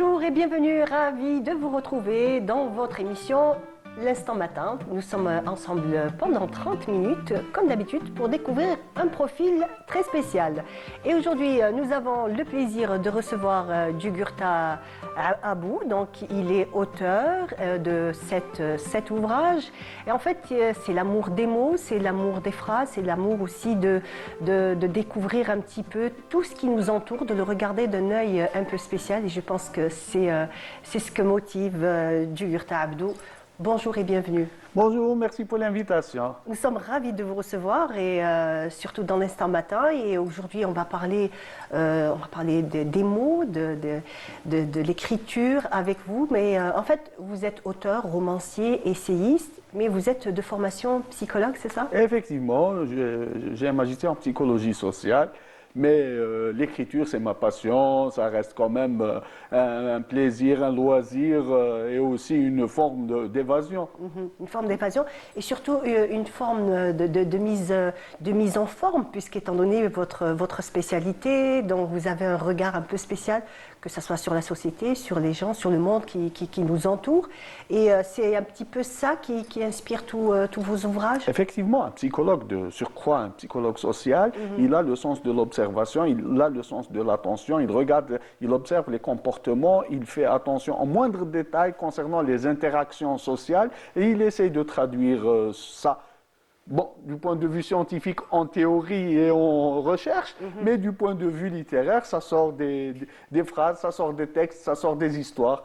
Bonjour et bienvenue, ravi de vous retrouver dans votre émission L'Instant Matin. Nous sommes ensemble pendant 30 minutes, comme d'habitude, pour découvrir un profil très spécial. Et aujourd'hui, nous avons le plaisir de recevoir Jugurtha Abou. Donc, il est auteur de cet ouvrage. Et en fait, c'est l'amour des mots, c'est l'amour des phrases, c'est l'amour aussi de découvrir un petit peu tout ce qui nous entoure, de le regarder d'un œil un peu spécial. Et je pense que c'est ce que motive Jugurtha Abou. Bonjour et bienvenue. Bonjour, merci pour l'invitation. Nous sommes ravis de vous recevoir et surtout dans l'Instant Matin. Et aujourd'hui, on va parler des mots, de l'écriture avec vous. Mais en fait, vous êtes auteur, romancier, essayiste, mais vous êtes de formation psychologue, c'est ça? Effectivement, j'ai un magistère en psychologie sociale. Mais l'écriture, c'est ma passion, ça reste quand même un plaisir, un loisir et aussi une forme d'évasion. Une forme d'évasion et surtout une forme de mise en forme, puisqu'étant donné votre spécialité, donc vous avez un regard un peu spécial, que ce soit sur la société, sur les gens, sur le monde qui nous entoure. Et c'est un petit peu ça qui inspire tous vos ouvrages? Effectivement, un psychologue de surcroît, un psychologue social, il a le sens de l'observation, il a le sens de l'attention, il regarde, il observe les comportements, il fait attention aux moindres détails concernant les interactions sociales et il essaye de traduire ça. Bon, du point de vue scientifique, en théorie et en recherche, mais du point de vue littéraire, ça sort des phrases, ça sort des textes, ça sort des histoires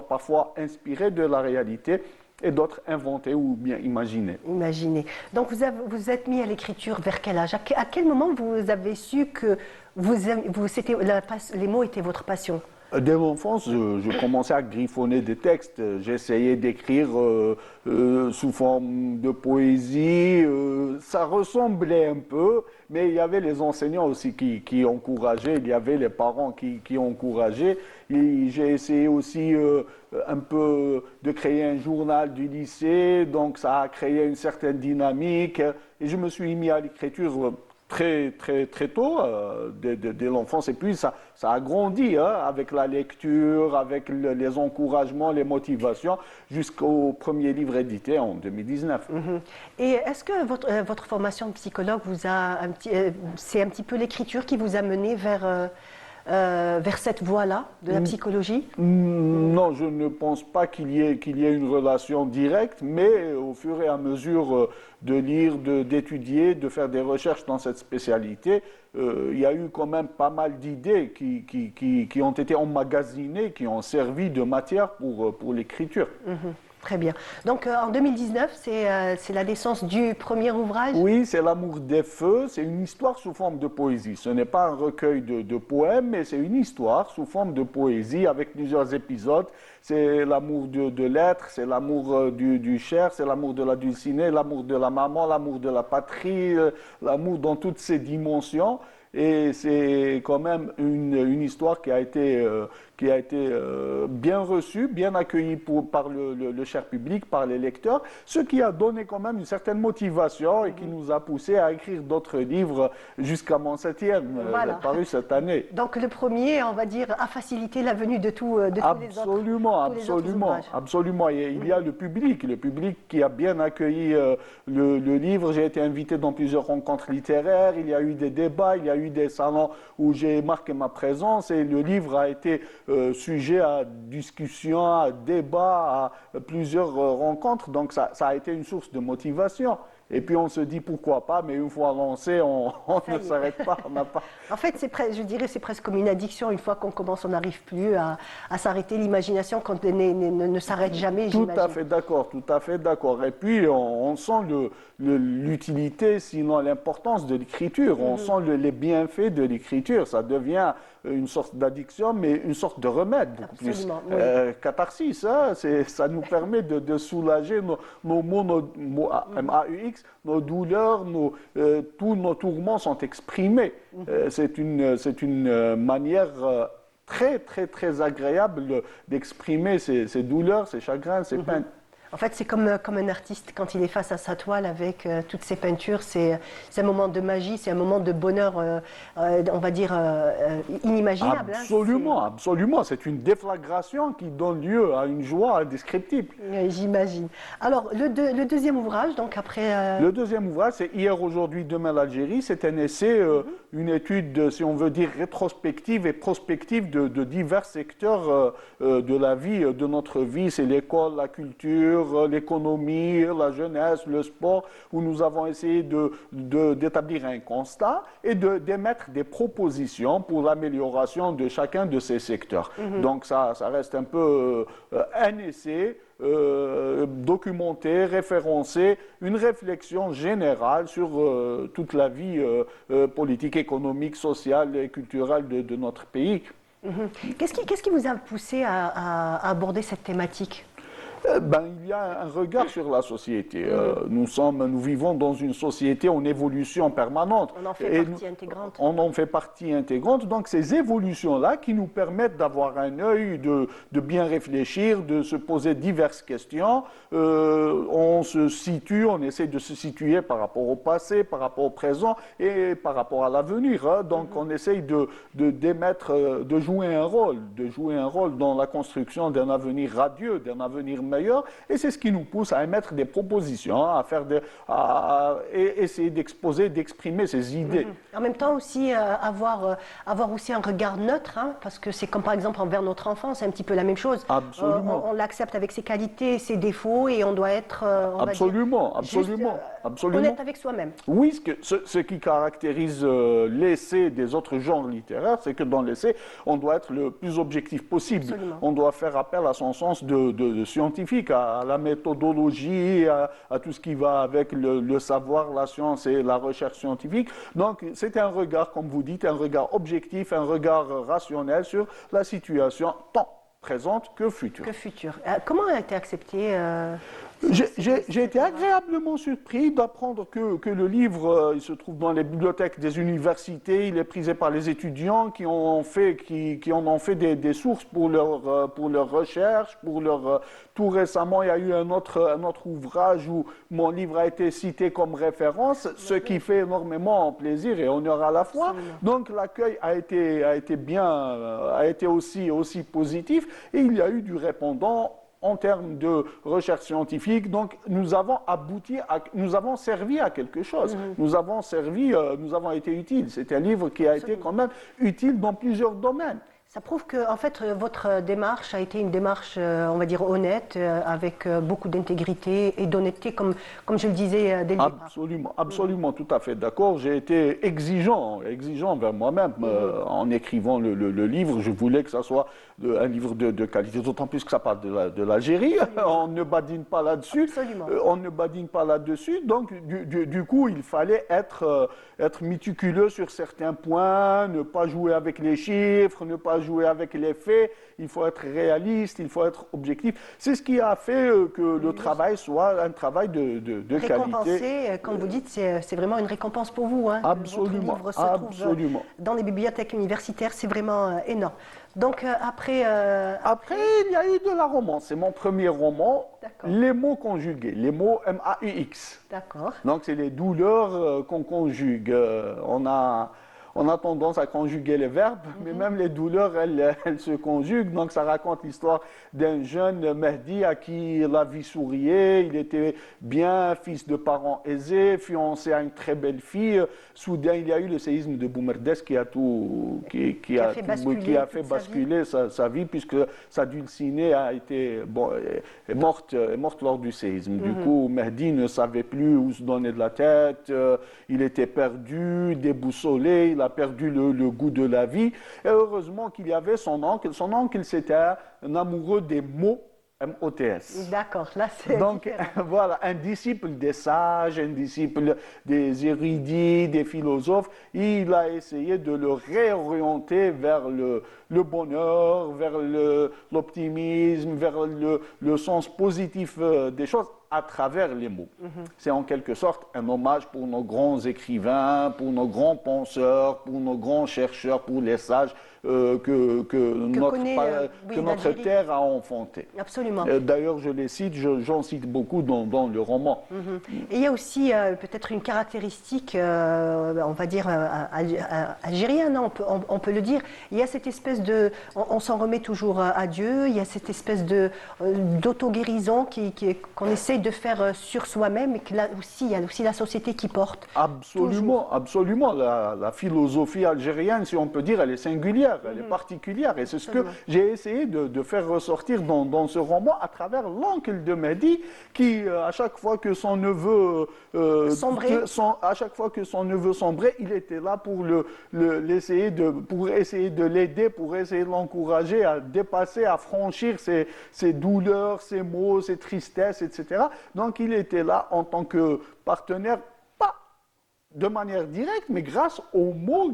parfois inspirées de la réalité et d'autres inventées ou bien imaginées. Imaginées. Donc vous êtes mis à l'écriture vers quel âge? À quel moment vous avez su que les mots étaient votre passion? Dès l'enfance, je commençais à griffonner des textes. J'essayais d'écrire sous forme de poésie. Ça ressemblait un peu, mais il y avait les enseignants aussi qui encourageaient. Il y avait les parents qui encourageaient. J'ai essayé aussi un peu de créer un journal du lycée. Donc ça a créé une certaine dynamique. Et je me suis mis à l'écriture très tôt, dès l'enfance. Et puis, ça a grandi avec la lecture, avec les encouragements, les motivations, jusqu'au premier livre édité en 2019. Et est-ce que votre formation de psychologue c'est un petit peu l'écriture qui vous a mené vers cette voie-là de la psychologie? Non, je ne pense pas qu'il y ait une relation directe, mais au fur et à mesure de lire, d'étudier, de faire des recherches dans cette spécialité, il y a eu quand même pas mal d'idées qui ont été emmagasinées, qui ont servi de matière pour l'écriture. Très bien. Donc en 2019, c'est la naissance du premier ouvrage? Oui, c'est L'amour des feux. C'est une histoire sous forme de poésie. Ce n'est pas un recueil de poèmes, mais c'est une histoire sous forme de poésie avec plusieurs épisodes. C'est l'amour de l'être, c'est l'amour du cher, c'est l'amour de la dulcinée, l'amour de la maman, l'amour de la patrie, l'amour dans toutes ses dimensions. Et c'est quand même une histoire qui a été bien reçue, bien accueillie par le cher public, par les lecteurs, ce qui a donné quand même une certaine motivation et qui nous a poussé à écrire d'autres livres jusqu'à mon 7e, paru cette année. Donc le premier, on va dire, a facilité la venue de tous les autres ouvrages. Absolument. Et il y a le public qui a bien accueilli le livre. J'ai été invité dans plusieurs rencontres littéraires, il y a eu des débats, il y a eu des salons où j'ai marqué ma présence et le livre a été sujet à discussion, à débat, à plusieurs rencontres. Donc ça a été une source de motivation. Et puis on se dit pourquoi pas, mais une fois lancé, on ne s'arrête pas. En fait, je dirais c'est presque comme une addiction. Une fois qu'on commence, on n'arrive plus à s'arrêter. L'imagination ne s'arrête jamais, j'imagine. Tout à fait d'accord. Et puis on sent l'utilité, sinon l'importance de l'écriture. On sent les bienfaits de l'écriture. Ça devient une sorte d'addiction, mais une sorte de remède beaucoup plus. Oui. Catharsis, ça nous permet de soulager nos maux, MAUX, nos douleurs, tous nos tourments sont exprimés. C'est une manière très agréable d'exprimer ses douleurs, ses chagrins, ses peines. En fait, c'est comme un artiste quand il est face à sa toile avec toutes ses peintures. C'est un moment de magie, c'est un moment de bonheur, on va dire, inimaginable. Absolument, absolument. C'est une déflagration qui donne lieu à une joie indescriptible. J'imagine. Alors, le deuxième ouvrage, donc après... Le deuxième ouvrage, c'est Hier, aujourd'hui, demain, l'Algérie. C'est un essai, une étude, si on veut dire, rétrospective et prospective de divers secteurs de la vie, de notre vie. C'est l'école, la culture, l'économie, la jeunesse, le sport, où nous avons essayé d'établir un constat et d'émettre des propositions pour l'amélioration de chacun de ces secteurs. Donc ça reste un peu un essai documenté, référencé, une réflexion générale sur toute la vie politique, économique, sociale et culturelle de notre pays. Qu'est-ce qui vous a poussé à aborder cette thématique? Il y a un regard sur la société. Nous vivons dans une société en évolution permanente. On en fait partie intégrante. On en fait partie intégrante. Donc, ces évolutions-là qui nous permettent d'avoir un œil, de bien réfléchir, de se poser diverses questions. On se situe, on essaie de se situer par rapport au passé, par rapport au présent et par rapport à l'avenir. Donc, on essaye de jouer un rôle dans la construction d'un avenir radieux, d'un avenir meilleur, et c'est ce qui nous pousse à émettre des propositions, à essayer d'exposer, d'exprimer ces idées. En même temps aussi avoir aussi un regard neutre, parce que c'est comme par exemple envers notre enfant, c'est un petit peu la même chose. Absolument. On l'accepte avec ses qualités, ses défauts, et on doit être absolument. honnête avec soi-même. Oui, ce qui caractérise l'essai des autres genres littéraires, c'est que dans l'essai, on doit être le plus objectif possible. Absolument. On doit faire appel à son sens de scientifique, à la méthodologie, à tout ce qui va avec le savoir, la science et la recherche scientifique. Donc, c'est un regard, comme vous dites, un regard objectif, un regard rationnel sur la situation tant présente que future. Comment a été accepté J'ai été agréablement surpris d'apprendre que le livre, il se trouve dans les bibliothèques des universités, il est prisé par les étudiants qui en ont fait des sources pour leur recherche, tout récemment, il y a eu un autre ouvrage où mon livre a été cité comme référence, ce qui fait énormément plaisir et honneur à la fois. Absolument. Donc l'accueil a été aussi positif et il y a eu du répondant en termes de recherche scientifique. Donc, nous avons servi à quelque chose. Nous avons été utiles. C'est un livre qui a été quand même utile dans plusieurs domaines. Ça prouve que, en fait, votre démarche a été une démarche, on va dire, honnête, avec beaucoup d'intégrité et d'honnêteté, comme je le disais dès le départ. Absolument, tout à fait d'accord. J'ai été exigeant vers moi-même en écrivant le livre. Je voulais que ça soit un livre de qualité, d'autant plus que ça parle de l'Algérie. On ne badine pas là-dessus. On ne badine pas là-dessus. Donc, du coup, il fallait être méticuleux sur certains points, ne pas jouer avec les chiffres, ne pas jouer avec les faits, il faut être réaliste, il faut être objectif. C'est ce qui a fait que le travail soit un travail de qualité. Comme vous dites, c'est vraiment une récompense pour vous. Absolument, votre livre se trouve dans les bibliothèques universitaires, c'est vraiment énorme. Donc après, il y a eu de la romance. C'est mon premier roman. D'accord. Les mots conjugués, les mots MAUX. D'accord. Donc c'est les douleurs qu'on conjugue. On a tendance à conjuguer les verbes, mais même les douleurs, elles se conjuguent. Donc, ça raconte l'histoire d'un jeune Mehdi à qui la vie souriait. Il était bien, fils de parents aisés, fiancé à une très belle fille. Soudain, il y a eu le séisme de Boumerdès qui a fait basculer sa vie, puisque sa dulcinée est morte lors du séisme. Du coup, Mehdi ne savait plus où se donner de la tête. Il était perdu, déboussolé. Il a perdu le goût de la vie. Et heureusement qu'il y avait son oncle. Son oncle, c'était un amoureux des mots, M-O-T-S. D'accord, là c'est... Donc, voilà, un disciple des sages, un disciple des érudits, des philosophes. Il a essayé de le réorienter vers le bonheur, vers l'optimisme, vers le sens positif des choses, à travers les mots. C'est en quelque sorte un hommage pour nos grands écrivains, pour nos grands penseurs, pour nos grands chercheurs, pour les sages que notre terre a enfanté. Absolument. D'ailleurs, je les cite, j'en cite beaucoup dans le roman. Et il y a aussi peut-être une caractéristique, on va dire, algérienne, hein, on peut le dire. Il y a cette espèce de... On s'en remet toujours à Dieu, il y a cette espèce d'auto-guérison qu'on essaye de faire sur soi-même, et que là aussi, il y a aussi la société qui porte. Absolument, absolument. La philosophie algérienne, si on peut dire, elle est singulière, elle est particulière. Et c'est ce que j'ai essayé de faire ressortir dans ce roman à travers l'oncle de Mehdi, qui, à chaque fois que son neveu sombrait, il était là pour essayer de l'aider, pour essayer de l'encourager à dépasser, à franchir ses douleurs, ses maux, ses tristesses, etc. Donc il était là en tant que partenaire, pas de manière directe, mais grâce aux mots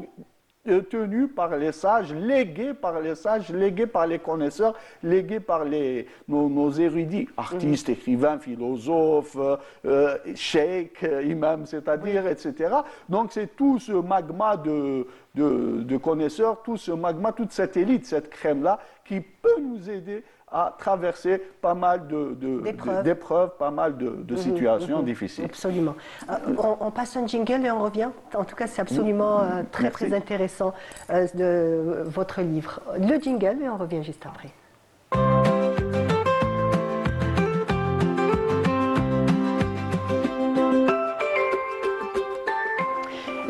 tenus par les sages, légués par les sages, légués par les connaisseurs, légués par nos érudits, artistes, écrivains, philosophes, cheikhs, imams, c'est-à-dire, etc. Donc c'est tout ce magma de connaisseurs, tout ce magma, toute cette élite, cette crème-là, qui peut nous aider à traverser pas mal d'épreuves, pas mal de situations difficiles. Absolument. On passe un jingle et on revient. En tout cas, c'est absolument très intéressant de votre livre. Le jingle et on revient juste après.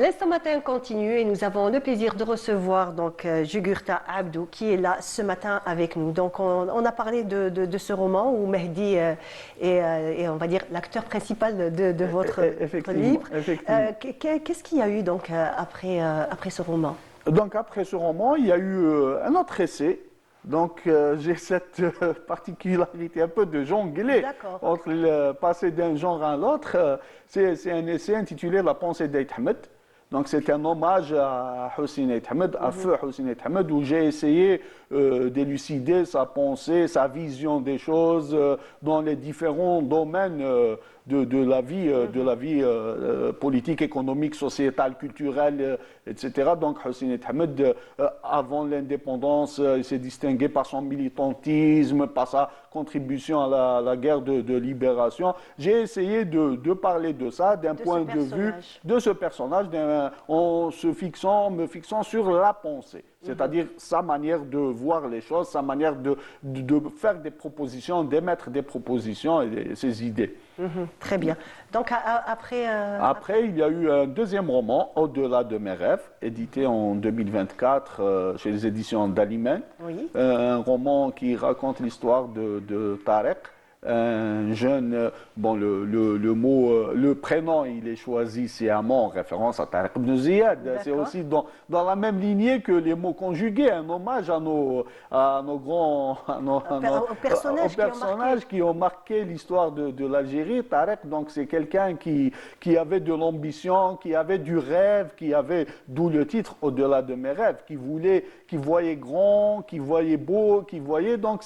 L'instant matin continue et nous avons le plaisir de recevoir donc Jugurtha Abdou qui est là ce matin avec nous. Donc on a parlé de ce roman où Mehdi est on va dire l'acteur principal de votre livre. Effectivement. Qu'est-ce qu'il y a eu donc après ce roman? Donc après ce roman, il y a eu un autre essai. Donc j'ai cette particularité un peu de jongler entre passer d'un genre à l'autre. C'est un essai intitulé La pensée d'Aït Ahmed. Donc c'est un hommage à Hussein Aït Ahmed, à feu Hussein Aït Ahmed, où j'ai essayé d'élucider sa pensée, sa vision des choses dans les différents domaines de la vie politique, économique, sociétale, culturelle, etc. Donc Hussein Aït Ahmed, avant l'indépendance, il s'est distingué par son militantisme, par sa contribution à la guerre de libération. J'ai essayé de parler de ça, d'un point de vue de ce personnage, en me fixant sur la pensée, c'est-à-dire sa manière de voir les choses, sa manière de faire des propositions, d'émettre des propositions et ses idées. Très bien. Donc après, il y a eu un deuxième roman, Au-delà de mes rêves, édité en 2024 chez les éditions Dalimen. Oui. Un roman qui raconte l'histoire de Tarek, un jeune, bon, le prénom, il est choisi sciemment en référence à Tarek ibn Ziyad. C'est aussi dans la même lignée que les mots conjugués, un hommage à nos personnages qui ont marqué l'histoire de l'Algérie. Tarek, donc, c'est quelqu'un qui avait de l'ambition, qui avait du rêve, d'où le titre Au-delà de mes rêves, qui voyait grand, qui voyait beau, donc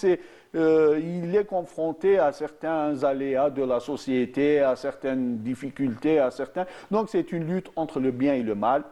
il est confronté à certains aléas de la société, à certaines difficultés, Donc c'est une lutte entre le bien et le mal,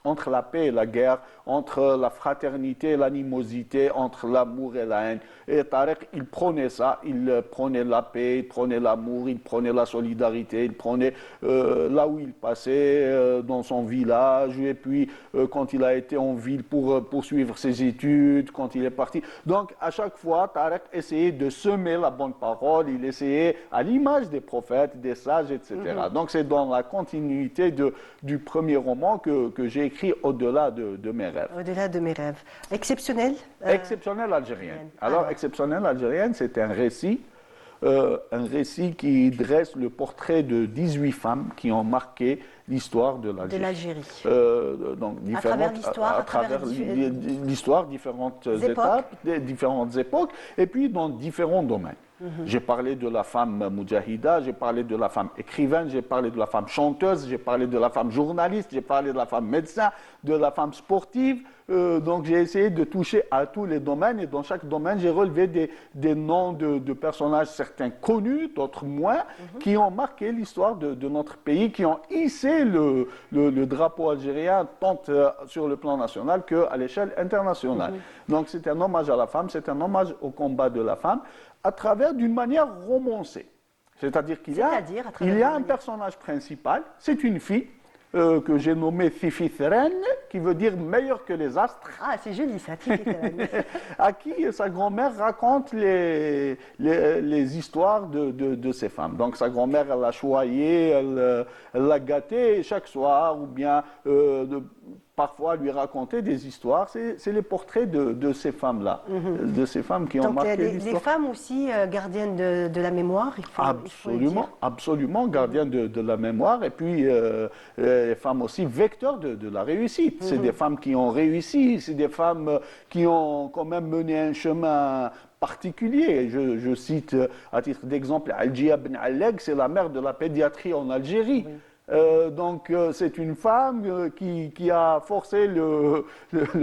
entre la paix et la guerre, entre la fraternité et l'animosité, entre l'amour et la haine. Et Tarek, il prenait ça, il prenait la paix, il prenait l'amour, il prenait la solidarité, il prenait là où il passait, dans son village, et puis quand il a été en ville pour poursuivre ses études, quand il est parti. Donc à chaque fois, Tarek essayait de semer la bonne parole, il essayait, à l'image des prophètes, des sages, etc. Donc c'est dans la continuité du premier roman que j'ai écrit Au-delà de mes rêves. Au-delà de mes rêves. Exceptionnel Exceptionnel algérienne. Alors, exceptionnel algérienne, c'est un récit qui dresse le portrait de 18 femmes qui ont marqué l'histoire de De l'Algérie. Donc À travers l'histoire, à travers l'histoire, différentes étapes, différentes époques, et puis dans différents domaines. J'ai parlé de la femme moudjahida, j'ai parlé de la femme écrivaine, j'ai parlé de la femme chanteuse, j'ai parlé de la femme journaliste, j'ai parlé de la femme médecin, de la femme sportive. Donc j'ai essayé de toucher à tous les domaines et dans chaque domaine j'ai relevé des noms de personnages, certains connus, d'autres moins, qui ont marqué l'histoire de notre pays, qui ont hissé le drapeau algérien tant sur le plan national qu'à l'échelle internationale. Donc c'est un hommage à la femme, c'est un hommage au combat de la femme à travers d'une manière romancée. C'est-à-dire qu'il y a un personnage principal, c'est une fille, que j'ai nommé Tifitheren, qui veut dire meilleur que les astres. Ah, c'est joli ça, Tifitheren. À qui sa grand-mère raconte les histoires de ces femmes. Donc sa grand-mère, elle l'a choyée, elle l'a gâtée chaque soir, ou bien parfois lui raconter des histoires. C'est les portraits de ces femmes-là, de ces femmes qui ont marqué l'histoire. Les femmes aussi gardiennes de la mémoire, il faut le dire. Absolument, gardiennes de la mémoire, et puis les femmes aussi vecteurs de la réussite. C'est des femmes qui ont réussi, c'est des femmes qui ont quand même mené un chemin particulier. Je cite à titre d'exemple Algia Ben Alleg, c'est la mère de la pédiatrie en Algérie. Donc c'est une femme qui a forcé le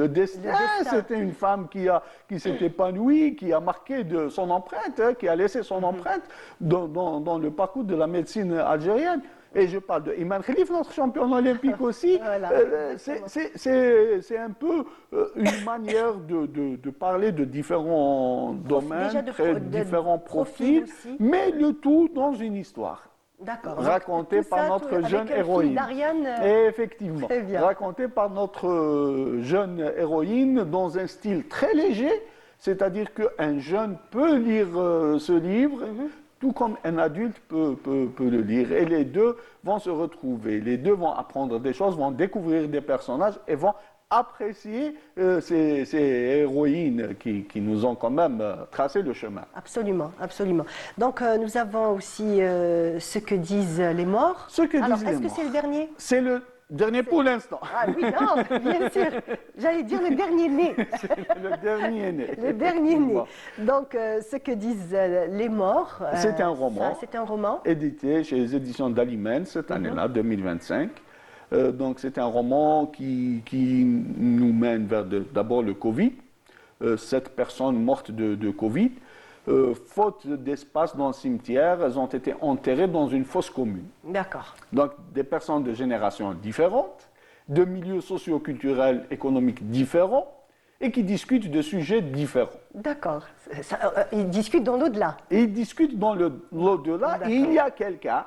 destin. C'était une femme qui s'est épanouie, qui a marqué son empreinte, qui a laissé son empreinte dans le parcours de la médecine algérienne. Et je parle de Iman Khalif, notre championne olympique aussi. Voilà, c'est un peu une manière de parler de différents domaines, différents profils, mais le tout dans une histoire. D'accord. Raconté par notre jeune héroïne. Effectivement. Raconté par notre jeune héroïne dans un style très léger, c'est-à-dire qu'un jeune peut lire ce livre, tout comme un adulte peut le lire. Et les deux vont se retrouver, les deux vont apprendre des choses, vont découvrir des personnages et vont apprécier ces héroïnes qui nous ont quand même tracé le chemin. Absolument, absolument. Donc nous avons aussi ce que disent les morts. Ce que Alors, disent les morts. est-ce que c'est le dernier? C'est le dernier pour l'instant. Ah oui, non, bien sûr. J'allais dire le dernier né. Le dernier né. Le dernier né. Donc ce que disent les morts. C'est un roman. C'est un roman. Édité chez les éditions d'Alimen cette année-là, 2025. Donc c'est un roman qui nous mène vers d'abord le Covid, 7 personnes mortes de Covid. Faute d'espace dans le cimetière, elles ont été enterrées dans une fosse commune. D'accord. Donc des personnes de générations différentes, de milieux socio-culturels, économiques différents, et qui discutent de sujets différents. D'accord. Ils discutent dans l'au-delà. Et ils discutent dans l'au-delà, et il y a quelqu'un,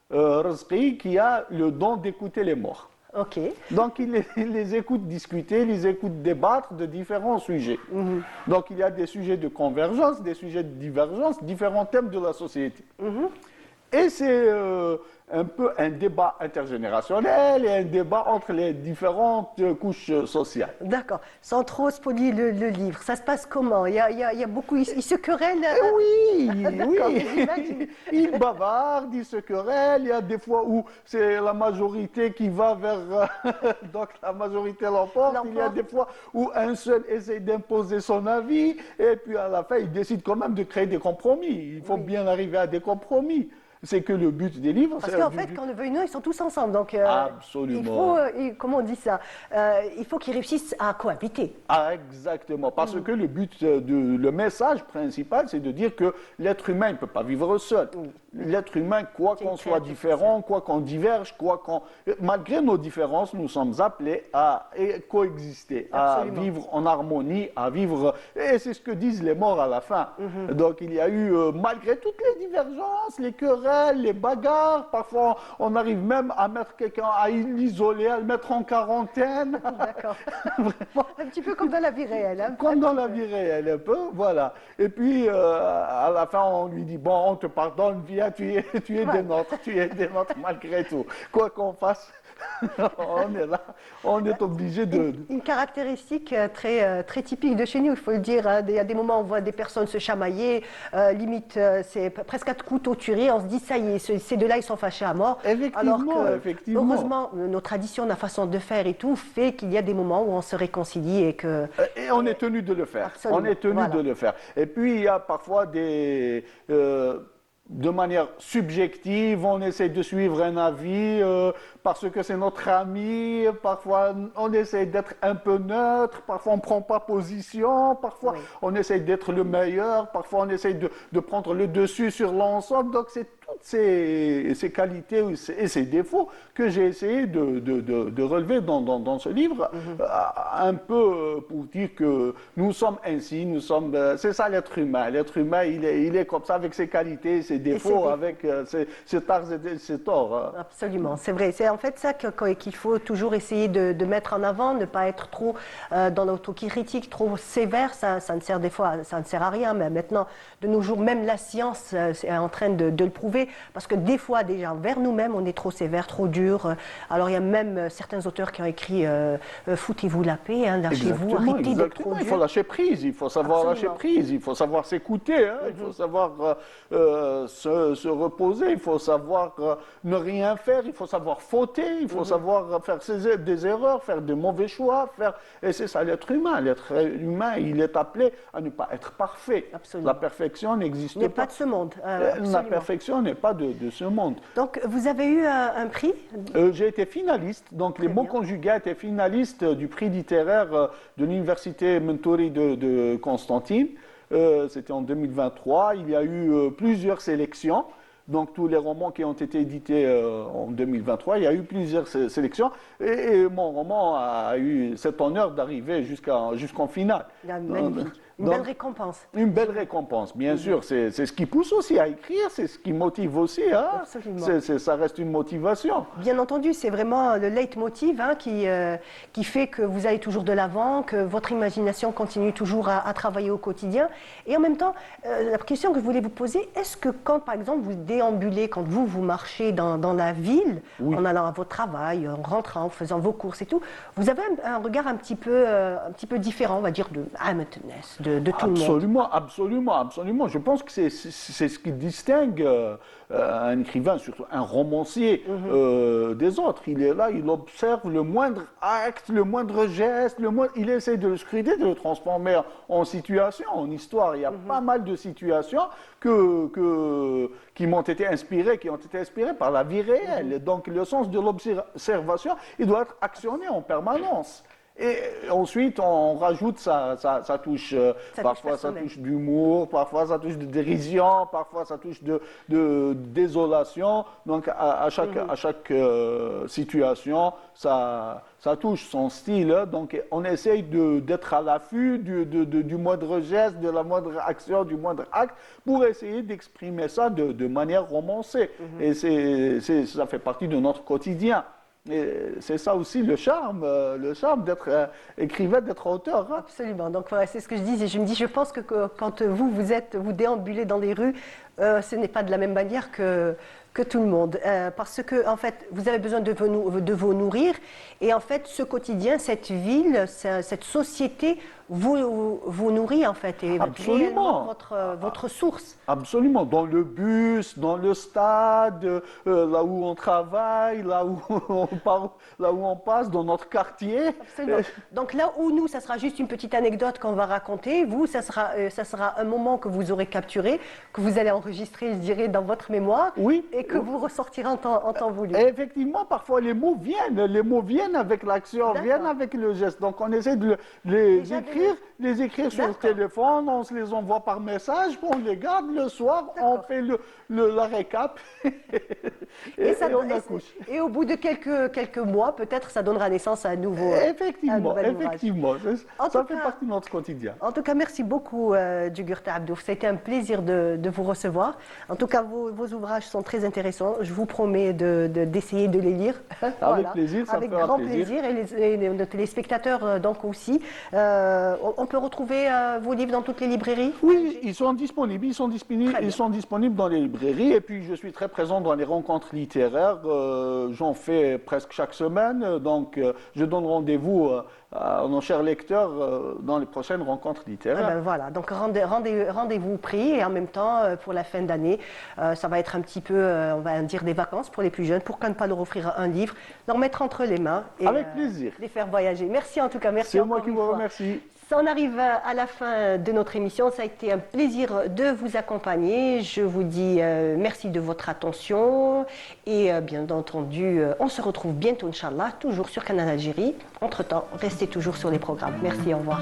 Rizqi, qui a le don d'écouter les morts. Ok. Donc il les écoute discuter, il les écoute débattre de différents sujets. Donc il y a des sujets de convergence, des sujets de divergence, différents thèmes de la société. Et c'est un peu un débat intergénérationnel et un débat entre les différentes couches sociales. D'accord. Sans trop spolier le livre, ça se passe comment? Il y a beaucoup, ils se querellent. Oui, j'imagine. Ils bavardent, ils se querellent. Il y a des fois où c'est la majorité qui va vers... donc la majorité l'emporte. Il y a des fois où un seul essaie d'imposer son avis. Et puis à la fin, il décide quand même de créer des compromis. Il faut bien arriver à des compromis. C'est que le but des livres. Parce qu'en fait, quand on le veut ou non, ils sont tous ensemble. Donc, absolument. Il faut, comment on dit ça, il faut qu'ils réussissent à cohabiter. Ah, exactement. Parce que le but, le message principal, c'est de dire que l'être humain ne peut pas vivre seul. L'être humain, quoi qu'on soit différent, quoi qu'on diverge, malgré nos différences, nous sommes appelés à coexister, absolument, à vivre en harmonie, à vivre. Et c'est ce que disent les morts à la fin. Donc il y a eu, malgré toutes les divergences, les querelles, les bagarres, parfois on arrive même à mettre quelqu'un, à l'isoler, à le mettre en quarantaine. D'accord. Un petit peu comme dans la vie réelle. Hein, comme dans la vie réelle, un peu, voilà. Et puis, à la fin, on lui dit, bon, on te pardonne, viens, tu es des nôtres malgré tout. Quoi qu'on fasse, On est là, on est obligé de... Une caractéristique très typique de chez nous, il faut le dire. Hein. Il y a des moments où on voit des personnes se chamailler, limite, c'est presque à couteau tuerie. On se dit, ça y est, ces deux-là, ils sont fâchés à mort. Effectivement, Alors que, effectivement. heureusement, nos traditions, la façon de faire et tout, fait qu'il y a des moments où on se réconcilie et que... Et on est tenu de le faire. Absolument, On est tenu voilà. de le faire. Et puis, il y a parfois de manière subjective, on essaie de suivre un avis parce que c'est notre ami. Parfois, on essaie d'être un peu neutre. Parfois, on ne prend pas position. Parfois, Oui. on essaie d'être le meilleur. Parfois, on essaie de prendre le dessus sur l'ensemble. Donc, c'est toutes ces qualités et ces défauts que j'ai essayé de relever dans ce livre, un peu pour dire que nous sommes ainsi, c'est ça l'être humain. L'être humain, il est comme ça avec ses qualités, ses défauts, avec ses tares et ses torts. Hein. Absolument, c'est vrai. C'est en fait ça qu'il faut toujours essayer de mettre en avant, ne pas être trop dans l'autocritique, trop sévère. Ça ne sert des fois, ça ne sert à rien. Mais maintenant, de nos jours, même la science est en train de le prouver, parce que des fois, déjà, vers nous-mêmes, on est trop sévère, trop dur. Alors, il y a même certains auteurs qui ont écrit foutez-vous la paix, hein, lâchez-vous, arrêtez d'être trop dur. Il faut lâcher prise, il faut savoir lâcher prise, il faut savoir s'écouter, hein, il faut savoir se reposer, il faut savoir ne rien faire, il faut savoir fauter, il faut savoir faire des erreurs, faire de mauvais choix, et c'est ça l'être humain. L'être humain, il est appelé à ne pas être parfait. Absolument. La perfection n'existe N'est pas. pas de ce monde. La Absolument. perfection n'est pas de ce monde. Donc, vous avez eu un prix. J'ai été finaliste, donc Très les mots bien. conjugués étaient finalistes du prix littéraire de l'université Mentori de Constantine. C'était en 2023. Il y a eu plusieurs sélections. Donc tous les romans qui ont été édités en 2023, il y a eu plusieurs sélections. Et mon roman a eu cet honneur d'arriver jusqu'en finale. Magnifique. Une belle récompense. Une belle récompense, bien sûr. C'est ce qui pousse aussi à écrire, c'est ce qui motive aussi. Hein. Absolument. Ça reste une motivation. Bien entendu, c'est vraiment le leitmotiv hein, qui fait que vous allez toujours de l'avant, que votre imagination continue toujours à travailler au quotidien. Et en même temps, la question que je voulais vous poser, est-ce que quand, par exemple, vous déambulez, quand vous marchez dans la ville, Oui. en allant à votre travail, en rentrant, en faisant vos courses et tout, vous avez un regard un petit peu différent, on va dire, de Hamiltoness, de tout le monde. Absolument. Je pense que c'est ce qui distingue un écrivain, surtout un romancier, des autres. Il est là, il observe le moindre acte, le moindre geste, il essaie de le scruter, de le transformer en situation, en histoire. Il y a pas mal de situations qui m'ont été inspirées, par la vie réelle. Donc le sens de l'observation, il doit être actionné en permanence. Et ensuite, on rajoute sa touche, parfois ça touche d'humour, parfois ça touche de dérision, parfois ça touche de désolation. Donc à chaque situation, ça touche son style. Donc on essaye d'être à l'affût du moindre geste, de la moindre action, du moindre acte, pour essayer d'exprimer ça de manière romancée. Et ça fait partie de notre quotidien. Et c'est ça aussi le charme d'être écrivain, d'être auteur. Hein. Absolument. Donc voilà, c'est ce que je dis. Et je me dis, je pense que quand vous déambulez dans les rues, ce n'est pas de la même manière que tout le monde. Parce que, en fait, vous avez besoin de vous nourrir. Et en fait, ce quotidien, cette ville, cette société vous nourrit, en fait. Et Absolument. Votre source. Absolument. Dans le bus, dans le stade, là où on travaille, là où on passe, dans notre quartier. Absolument. Donc là où nous, ça sera juste une petite anecdote qu'on va raconter. Vous, ça sera un moment que vous aurez capturé, que vous allez enregistrer, je dirais, dans votre mémoire. Oui. Et que vous ressortirez en temps voulu. Et effectivement, parfois les mots viennent avec l'action, viennent avec le geste. Donc on essaie de les écrire sur le téléphone, on se les envoie par message, on les garde le soir, on fait la récap et on accouche. Et au bout de quelques mois, peut-être, ça donnera naissance à un nouveau Effectivement, En ça tout fait cas- partie de notre quotidien. En tout cas, merci beaucoup, Djugurta Abdouf. Ça a été un plaisir de vous recevoir. recevoir. En tout cas, vos ouvrages sont très intéressants. Je vous promets d'essayer de les lire. Avec plaisir, ça me avec fera grand plaisir. et nos téléspectateurs donc aussi. On peut retrouver vos livres dans toutes les librairies? Oui, ils sont disponibles, Très bien. ils sont disponibles dans les librairies. Et puis, je suis très présent dans les rencontres littéraires. J'en fais presque chaque semaine. Donc, je donne rendez-vous à nos chers lecteurs dans les prochaines rencontres Ah littéraires. ben voilà, donc rendez-vous pris et en même temps, pour la fin d'année, ça va être un petit peu, on va dire, des vacances pour les plus jeunes. Pourquoi ne pas leur offrir un livre, leur mettre entre les mains et Avec plaisir. les faire voyager. Merci en tout cas, merci C'est moi encore qui une vous fois. remercie. Ça en arrive à la fin de notre émission. Ça a été un plaisir de vous accompagner. Je vous dis merci de votre attention. Et bien entendu, on se retrouve bientôt, Inch'Allah, toujours sur Canal Algérie. Entre-temps, restez toujours sur les programmes. Merci, au revoir.